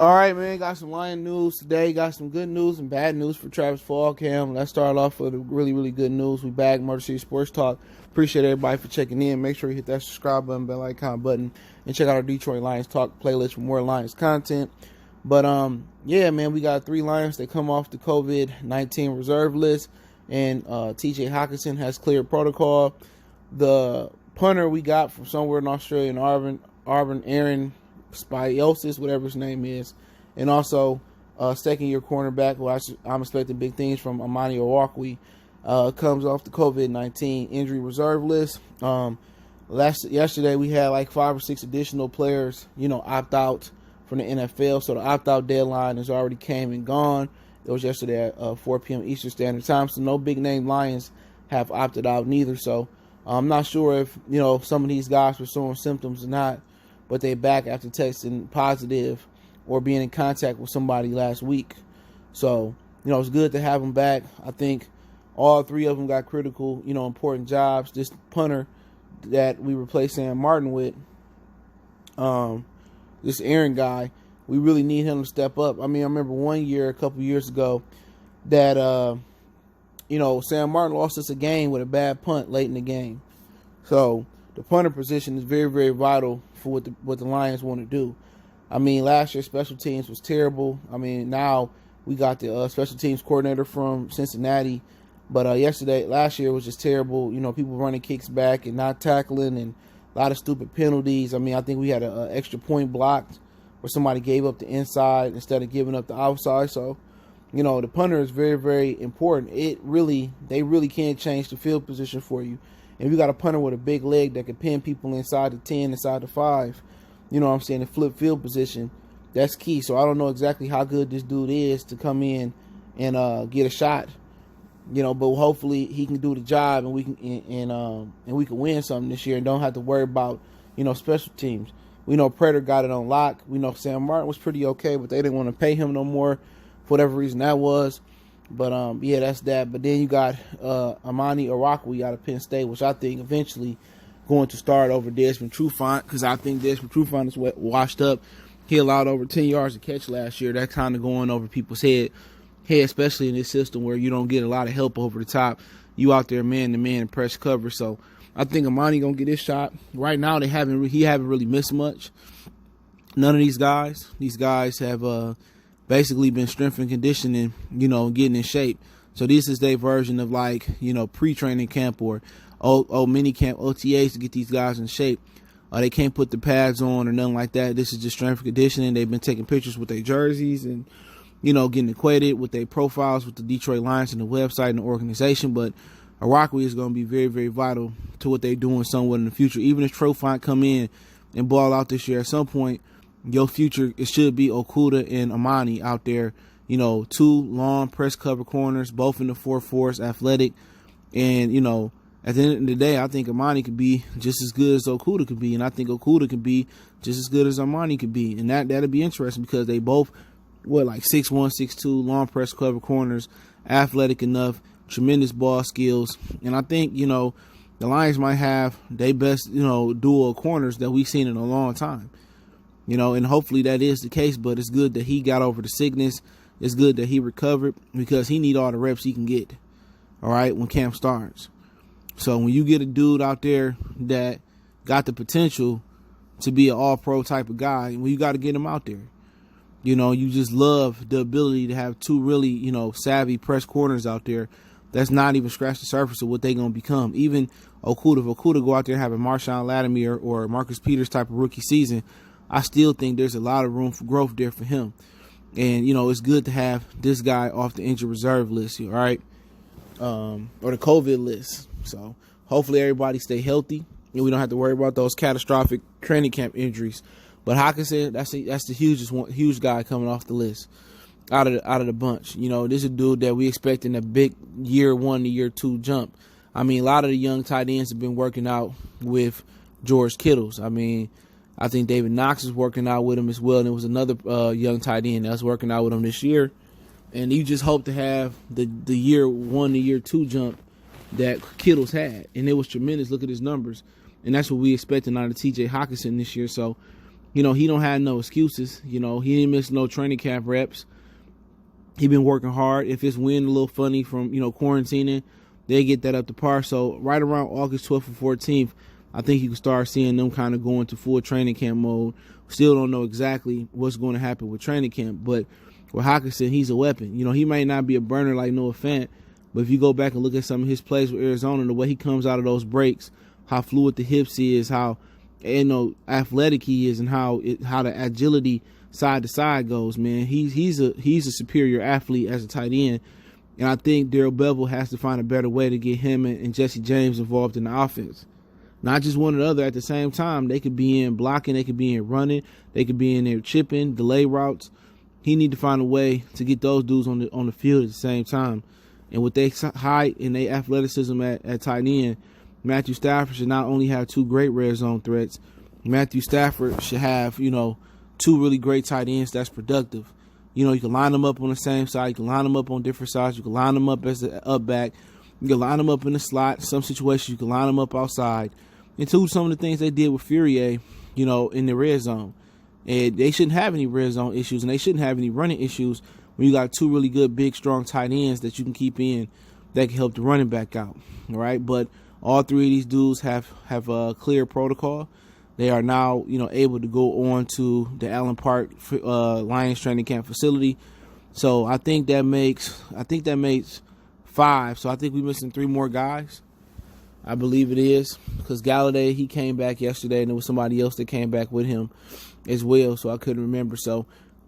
All right, man. Got some Lion news today. Got some good news and bad news for Travis Fulgham. Let's start off with the really, really good news. We back Motor City Sports Talk. Appreciate everybody for checking in. Make sure you hit that subscribe button, bell icon button, and check out our Detroit Lions Talk playlist for more Lions content. But yeah, man, we got 3 Lions that come off the COVID-19 reserve list, and TJ Hockenson has cleared protocol. The punter we got from somewhere in Australia, Arryn, Spiosis, whatever his name is, and also second-year cornerback, who I'm expecting big things from, Amani Oruwariye, comes off the COVID-19 injury reserve list. Yesterday we had like 5 or 6 additional players, opt out from the NFL, so the opt-out deadline has already came and gone. It was yesterday at 4 p.m. Eastern Standard Time, so no big-name Lions have opted out neither. So I'm not sure if some of these guys were showing symptoms or not, but they back after testing positive or being in contact with somebody last week. So, it's good to have them back. I think all 3 of them got critical, important jobs. This punter that we replaced Sam Martin with, this Arryn guy, we really need him to step up. I mean, I remember one year, a couple years ago, that, Sam Martin lost us a game with a bad punt late in the game. So the punter position is very, very vital for what the Lions want to do. I mean, last year special teams was terrible. I mean, now we got the special teams coordinator from Cincinnati, but last year was just terrible. People running kicks back and not tackling, and a lot of stupid penalties. I mean, I think we had an extra point blocked where somebody gave up the inside instead of giving up the outside. So, the punter is very, very important. They really can't change the field position for you. And you got a punter with a big leg that can pin people inside the 10, inside the 5, the flip field position, that's key. So I don't know exactly how good this dude is to come in and get a shot, but hopefully he can do the job, and we can win something this year and don't have to worry about, special teams. We know Predator got it on lock. We know Sam Martin was pretty okay, but they didn't want to pay him no more for whatever reason that was. But, yeah, that's that. But then you got Amani Oruwariye out of Penn State, which I think eventually going to start over Desmond Trufant, because I think Desmond Trufant is washed up. He allowed over 10 yards to catch last year. That kind of going over people's head, especially in this system where you don't get a lot of help over the top. You out there man-to-man and press cover. So I think Amani going to get his shot. Right now, he haven't really missed much. None of these guys. These guys have basically been strength and conditioning, getting in shape. So this is their version of pre-training camp or mini camp OTAs to get these guys in shape. They can't put the pads on or nothing like that. This is just strength and conditioning. They've been taking pictures with their jerseys and, getting acquainted with their profiles with the Detroit Lions and the website and the organization. But Oruwariye is going to be very, very vital to what they're doing somewhat in the future. Even if Trufant come in and ball out this year at some point, your future, it should be Okudah and Amani out there, 2 long press cover corners, both in the 4-4s, athletic. And, at the end of the day, I think Amani could be just as good as Okudah could be. And I think Okudah could be just as good as Amani could be. And that'll be interesting because they both, 6'1", 6'2", long press cover corners, athletic enough, tremendous ball skills. And I think, the Lions might have their best, duo corners that we've seen in a long time. And hopefully that is the case, but it's good that he got over the sickness. It's good that he recovered because he need all the reps he can get, all right, when camp starts. So when you get a dude out there that got the potential to be an all-pro type of guy, well, you got to get him out there. You just love the ability to have 2 really, savvy press corners out there that's not even scratched the surface of what they're going to become. Even Okudah, if Okudah go out there and have a Marshawn Lattimore or Marcus Peters type of rookie season, I still think there's a lot of room for growth there for him. And, it's good to have this guy off the injured reserve list, all right, or the COVID list. So hopefully everybody stay healthy and we don't have to worry about those catastrophic training camp injuries. But Hockenson, that's the huge guy coming off the list out of the bunch. This is a dude that we expecting a big year 1 to year 2 jump. I mean, a lot of the young tight ends have been working out with George Kittles. I mean, I think David Knox is working out with him as well. And there was another young tight end that's working out with him this year. And you just hope to have the year 1 to year 2 jump that Kittles had. And it was tremendous. Look at his numbers. And that's what we expecting out of TJ Hockenson this year. So he don't have no excuses. He didn't miss no training camp reps. He been working hard. If it's wind a little funny from, quarantining, they get that up to par. So right around August 12th or 14th, I think you can start seeing them kind of go into full training camp mode. Still don't know exactly what's going to happen with training camp, but with Hockenson, he's a weapon. He might not be a burner like Noah Fant, but if you go back and look at some of his plays with Arizona, the way he comes out of those breaks, how fluid the hips is, how athletic he is, and how the agility side to side goes, man. He's a superior athlete as a tight end, and I think Darrell Bevell has to find a better way to get him and Jesse James involved in the offense. Not just one or the other at the same time. They could be in blocking, they could be in running, they could be in there chipping, delay routes. He need to find a way to get those dudes on the field at the same time. And with their height and their athleticism at tight end, Matthew Stafford should not only have two great red zone threats, Matthew Stafford should have, two really great tight ends that's productive. You can line them up on the same side. You can line them up on different sides. You can line them up as the up back. You can line them up in the slot. Some situations you can line them up outside. And to some of the things they did with Fourier, in the red zone. And they shouldn't have any red zone issues, and they shouldn't have any running issues when you got two really good, big, strong tight ends that you can keep in that can help the running back out. All right, but all three of these dudes have a clear protocol. They are now, able to go on to the Allen Park Lions training camp facility. So I think that makes 5. So I think we're missing 3 more guys. I believe it is, because Galladay, he came back yesterday, and there was somebody else that came back with him as well. So I couldn't remember.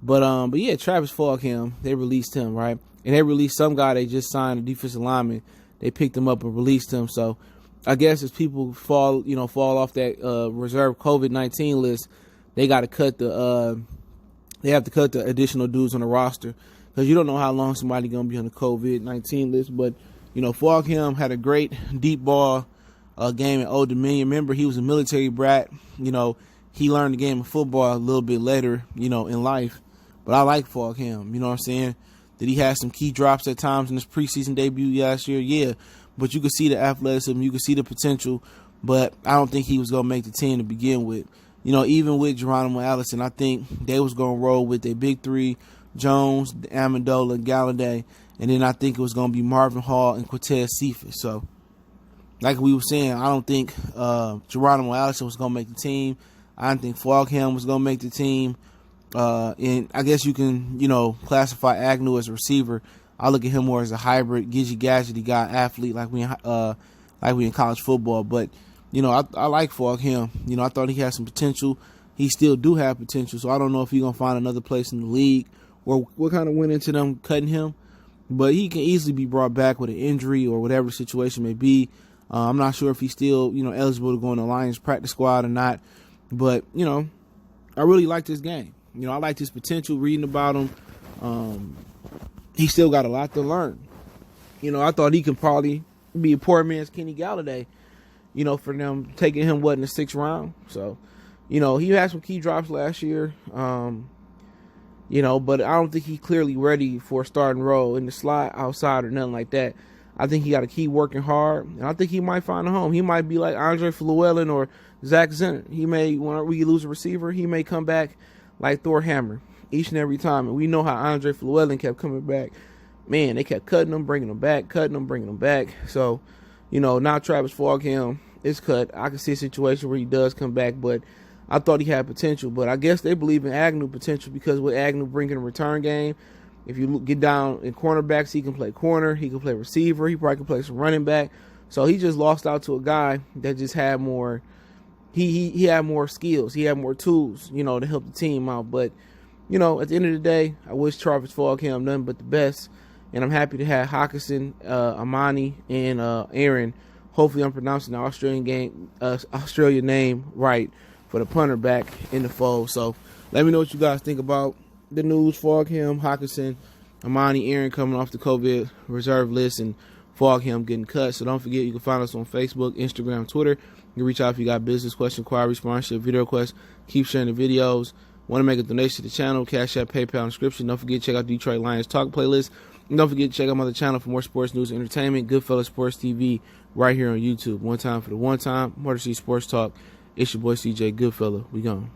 But yeah, Travis Fulgham, they released him, right? And they released some guy they just signed, a defensive lineman. They picked him up and released him. So I guess as people fall off that reserve COVID-19 list, they got to cut the additional dudes on the roster, because you don't know how long somebody gonna be on the COVID-19 list. But Fulgham had a great deep ball game at Old Dominion. Remember, he was a military brat. He learned the game of football a little bit later, in life. But I like Fulgham. You know what I'm saying? Did he have some key drops at times in his preseason debut last year? Yeah. But you could see the athleticism, you could see the potential, but I don't think he was going to make the team to begin with. Even with Geronimo Allison, I think they was going to roll with their big 3, Jones, Amendola, Galladay, and then I think it was going to be Marvin Hall and Quintez Cephas. So, like we were saying, I don't think Geronimo Allison was going to make the team. I don't think Fulgham was going to make the team. And I guess you can, classify Agnew as a receiver. I look at him more as a hybrid, gidgy gadgety guy, athlete like we in college football. But I like Fulgham. I thought he had some potential. He still do have potential. So I don't know if he's gonna find another place in the league or what kind of went into them cutting him. But he can easily be brought back with an injury or whatever the situation may be. I'm not sure if he's still eligible to go in the Lions practice squad or not. But I really like this game. I like his potential. Reading about him. He still got a lot to learn. I thought he could probably be a poor man's Kenny Galladay, for them taking him, in the 6th round. So, he had some key drops last year, but I don't think he's clearly ready for a starting role in the slot, outside, or nothing like that. I think he got to keep working hard, and I think he might find a home. He might be like Andre Llewellyn or Zach Zenner. He may, when we lose a receiver, he may come back like Thor Hammer each and every time. And we know how Andre Llewellyn kept coming back. Man, they kept cutting him, bringing him back, cutting him, bringing him back. So, now Travis Fulgham is cut. I can see a situation where he does come back, but I thought he had potential. But I guess they believe in Agnew potential, because with Agnew bringing a return game, if you get down in cornerbacks, he can play corner, he can play receiver, he probably can play some running back. So he just lost out to a guy that just had more. He had more skills, he had more tools, to help the team out. But at the end of the day, I wish Travis Fulgham nothing but the best. And I'm happy to have Hockenson, Amani, and Arryn. Hopefully I'm pronouncing the Australian name right for the punter back in the fold. So let me know what you guys think about the news. Fulgham, Hockenson, Amani, Arryn coming off the COVID reserve list, and Fulgham getting cut. So don't forget, you can find us on Facebook, Instagram, Twitter. You can reach out if you got business question, inquiry, sponsorship, video requests. Keep sharing the videos. Want to make a donation to the channel? Cash App, PayPal, description. Don't forget to check out the Detroit Lions Talk playlist. And don't forget to check out my other channel for more sports news and entertainment. Goodfellas Sports TV right here on YouTube. One time for the one time. Motor City Sports Talk. It's your boy CJ Goodfella. We gone.